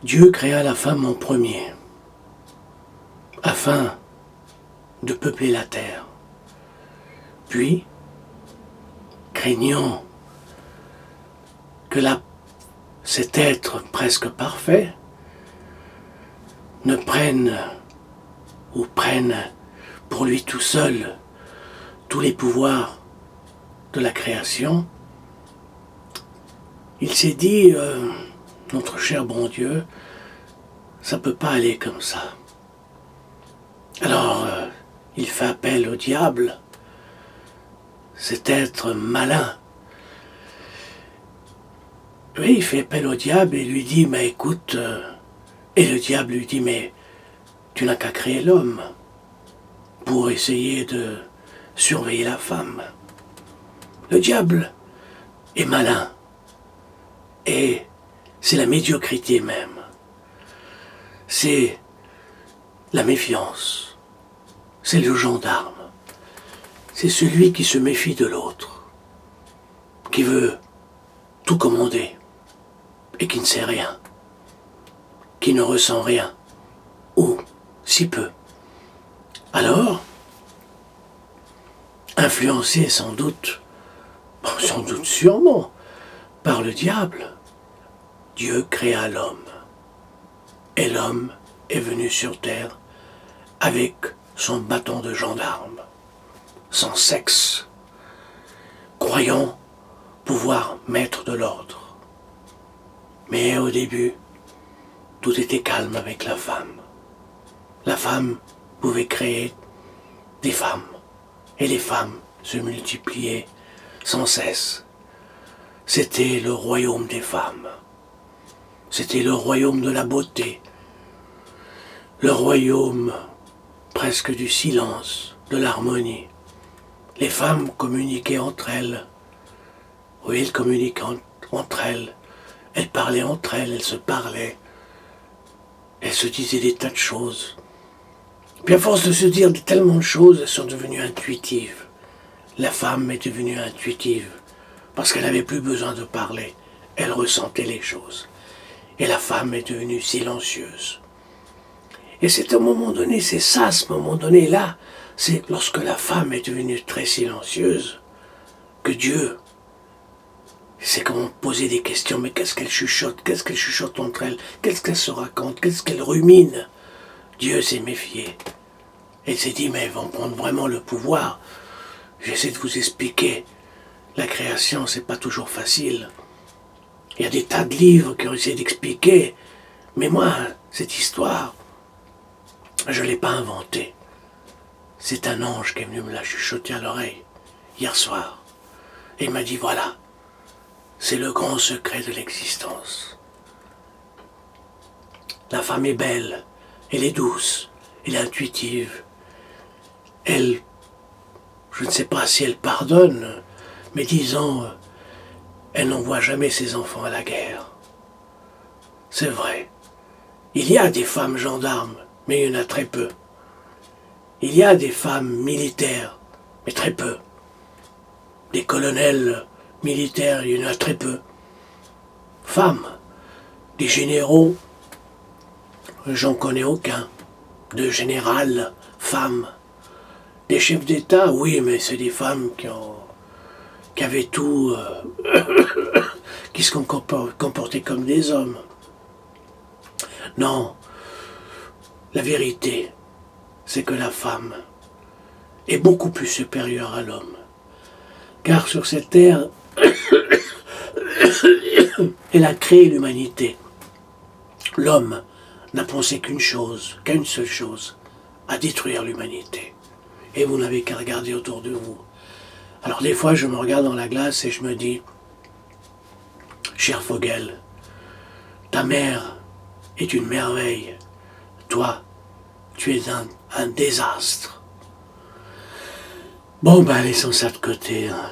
Dieu créa la femme en premier, afin de peupler la terre. Puis, craignant que cet être presque parfait ne prenne pour lui tout seul tous les pouvoirs de la création, il s'est dit, notre cher bon Dieu, ça peut pas aller comme ça. Alors, il fait appel au diable, cet être malin. Oui, il fait appel au diable et lui dit, mais écoute, et le diable lui dit, mais tu n'as qu'à créer l'homme pour essayer de surveiller la femme. Le diable est malin et c'est la médiocrité même. C'est la méfiance, c'est le gendarme, c'est celui qui se méfie de l'autre, qui veut tout commander et qui ne sait rien, qui ne ressent rien, ou si peu. Alors, influencé sans doute sûrement, par le diable, Dieu créa l'homme. Et l'homme est venu sur terre avec son bâton de gendarme, sans sexe, croyant pouvoir mettre de l'ordre. Mais au début, tout était calme avec la femme. La femme pouvait créer des femmes, et les femmes se multipliaient sans cesse. C'était le royaume des femmes. C'était le royaume de la beauté, le royaume presque du silence, de l'harmonie. Les femmes communiquaient entre elles. Oui, elles communiquaient entre elles. Elles parlaient entre elles, elles se parlaient. Elles se disaient des tas de choses. Puis à force de se dire tellement de choses, elles sont devenues intuitives. La femme est devenue intuitive parce qu'elle n'avait plus besoin de parler. Elle ressentait les choses. Et la femme est devenue silencieuse. Et c'est à un moment donné, c'est ça, à ce moment donné-là, c'est lorsque la femme est devenue très silencieuse, que Dieu s'est comment poser des questions. Mais qu'est-ce qu'elle chuchote entre elles? Qu'est-ce qu'elle se raconte? Qu'est-ce qu'elle rumine? Dieu s'est méfié. Elle s'est dit, mais elles vont prendre vraiment le pouvoir. J'essaie de vous expliquer. La création, c'est pas toujours facile. Il y a des tas de livres qui ont essayé d'expliquer. Mais moi, cette histoire, je ne l'ai pas inventée. C'est un ange qui est venu me la chuchoter à l'oreille, hier soir. Et il m'a dit, voilà, c'est le grand secret de l'existence. La femme est belle, elle est douce, elle est intuitive. Elle, je ne sais pas si elle pardonne, mais disons, elle n'envoie jamais ses enfants à la guerre. C'est vrai. Il y a des femmes gendarmes, mais il y en a très peu. Il y a des femmes militaires, mais très peu. Des colonels militaires, il y en a très peu. Femmes, des généraux, j'en connais aucun. De général, femmes. Des chefs d'État, oui, mais c'est des femmes qui avaient tout, qui se comportaient comme des hommes. Non, la vérité, c'est que la femme est beaucoup plus supérieure à l'homme. Car sur cette terre, elle a créé l'humanité. L'homme n'a pensé qu'à une seule chose, à détruire l'humanité. Et vous n'avez qu'à regarder autour de vous. Alors des fois, je me regarde dans la glace et je me dis, cher Vogel, ta mère est une merveille. Toi, tu es un désastre. Bon, ben, laissons ça de côté. Hein.